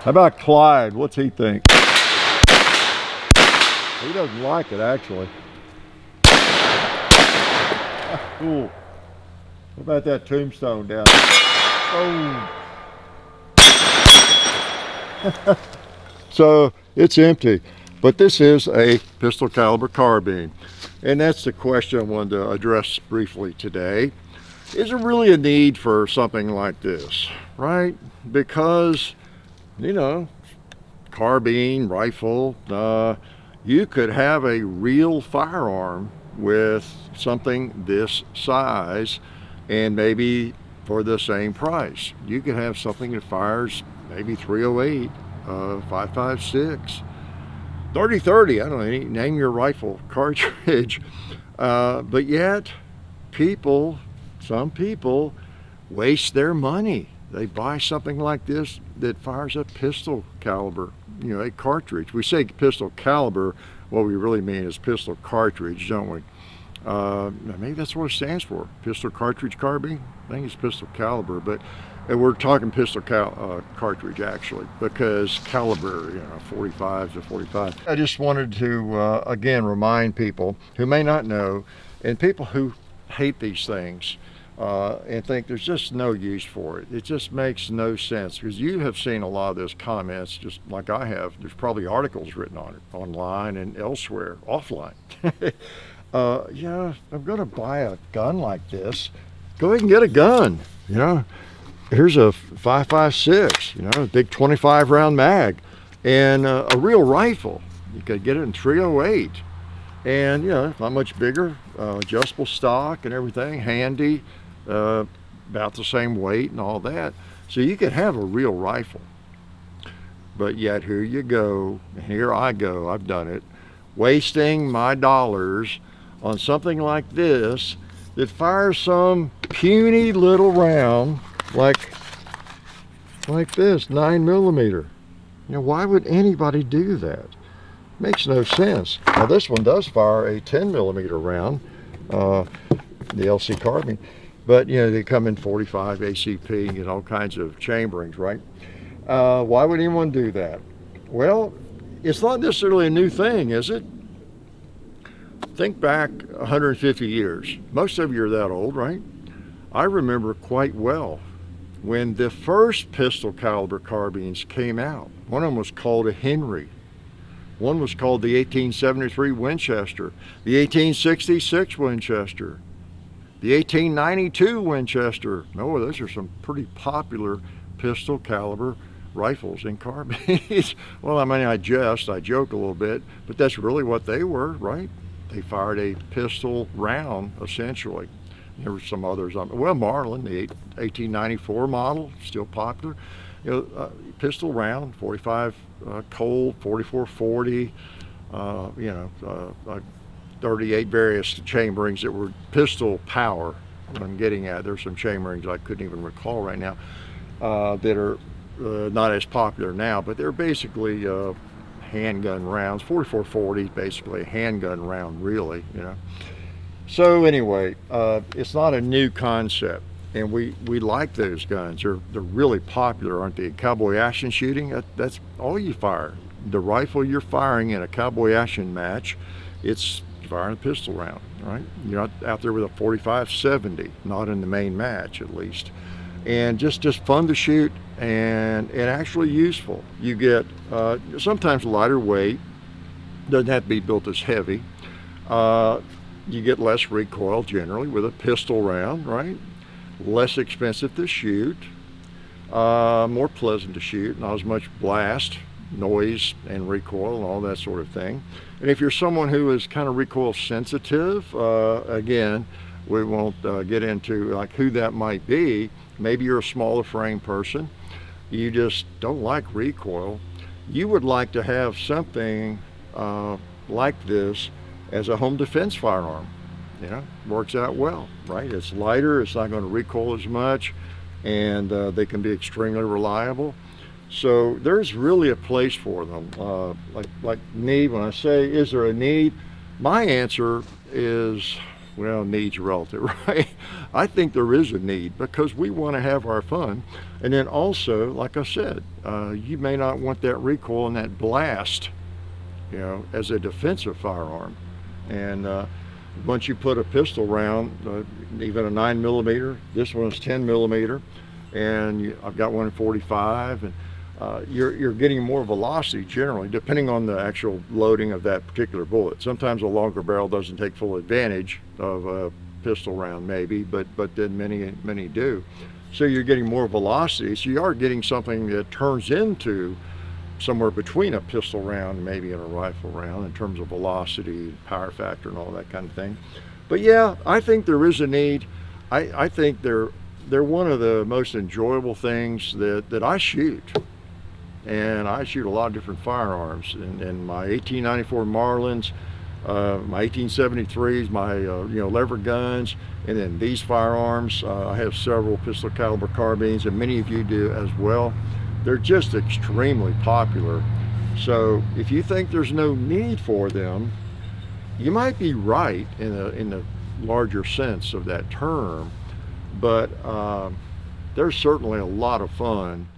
How about Clyde? What's he think? He doesn't like it, actually. Cool. What about that tombstone down there? Oh. So it's empty, but this is a pistol caliber carbine. And that's the question I wanted to address briefly today. Is there really a need for something like this, right? Because, you know, carbine, rifle, you could have a real firearm with something this size and maybe for the same price. You could have something that fires maybe 308, 5.56, 30-30, I don't know, name your rifle cartridge. But yet some people waste their money. They buy something like this that fires a pistol caliber, you know, a cartridge. We say pistol caliber, what we really mean is pistol cartridge, don't we? Maybe that's what it stands for, pistol cartridge carbine. I think it's pistol caliber, but we're talking pistol cartridge actually, because caliber, you know, 45 to 45. I just wanted to again remind people who may not know, and people who hate these things and think there's just no use for it. It just makes no sense, because you have seen a lot of those comments just like I have. There's probably articles written on it online and elsewhere, offline. Yeah, I'm going to buy a gun like this. Go ahead and get a gun, you know. Here's a 5.56, you know, a big 25 round mag, and a real rifle. You could get it in 308, and you know, not much bigger, adjustable stock and everything, handy, about the same weight and all that. So you could have a real rifle. But yet here you go, here I go, I've done it, wasting my dollars on something like this that fires some puny little round like this, 9mm. You know, why would anybody do that? Makes no sense. Now this one does fire a 10mm round, the LC carbine, but you know, they come in 45 ACP and all kinds of chamberings, right? Why would anyone do that? Well, it's not necessarily a new thing, is it? Think back 150 years. Most of you are that old, right? I remember quite well when the first pistol caliber carbines came out. One of them was called a Henry. One was called the 1873 Winchester, the 1866 Winchester, the 1892 Winchester. Oh, those are some pretty popular pistol caliber rifles and carbines. Well, I mean, I joke a little bit, but that's really what they were, right? They fired a pistol round, essentially. There were some others. Well, Marlin, the 1894 model, still popular. You know, pistol round, 45 Colt, 44-40, you know, 38 various chamberings that were pistol power. What I'm getting at, there's some chamberings I couldn't even recall right now that are not as popular now, but they're basically handgun rounds. 44-40, basically a handgun round, really, you know. So anyway, it's not a new concept, and we like those guns. They're really popular, aren't they? Cowboy action shooting, that's all you fire. The rifle you're firing in a cowboy action match, it's firing a pistol round, right? You're not out there with a 45-70, not in the main match at least. And just fun to shoot and actually useful. You get sometimes lighter weight, doesn't have to be built as heavy. You get less recoil generally with a pistol round, right? Less expensive to shoot, more pleasant to shoot, not as much blast, noise, and recoil and all that sort of thing. And if you're someone who is kind of recoil sensitive, again, we won't get into like who that might be. Maybe you're a smaller frame person, you just don't like recoil. You would like to have something like this as a home defense firearm. You know, works out well, right? It's lighter, it's not going to recoil as much, and they can be extremely reliable. So there's really a place for them. Like need, when I say, is there a need? My answer is, well, needs relative, right? I think there is a need because we want to have our fun. And then also, like I said, you may not want that recoil and that blast, you know, as a defensive firearm. And once you put a pistol round, even a 9mm, this one's 10mm, and I've got one in 45, and you're getting more velocity generally, depending on the actual loading of that particular bullet. Sometimes a longer barrel doesn't take full advantage of a pistol round, maybe, but then many do. So you're getting more velocity, so you are getting something that turns into somewhere between a pistol round maybe and a rifle round in terms of velocity, power factor, and all that kind of thing. But yeah, I think there is a need. I think they're one of the most enjoyable things that I shoot. And I shoot a lot of different firearms. And my 1894 Marlins, my 1873s, my lever guns, and then these firearms. I have several pistol caliber carbines, and many of you do as well. They're just extremely popular. So if you think there's no need for them, you might be right in the larger sense of that term, but they're certainly a lot of fun.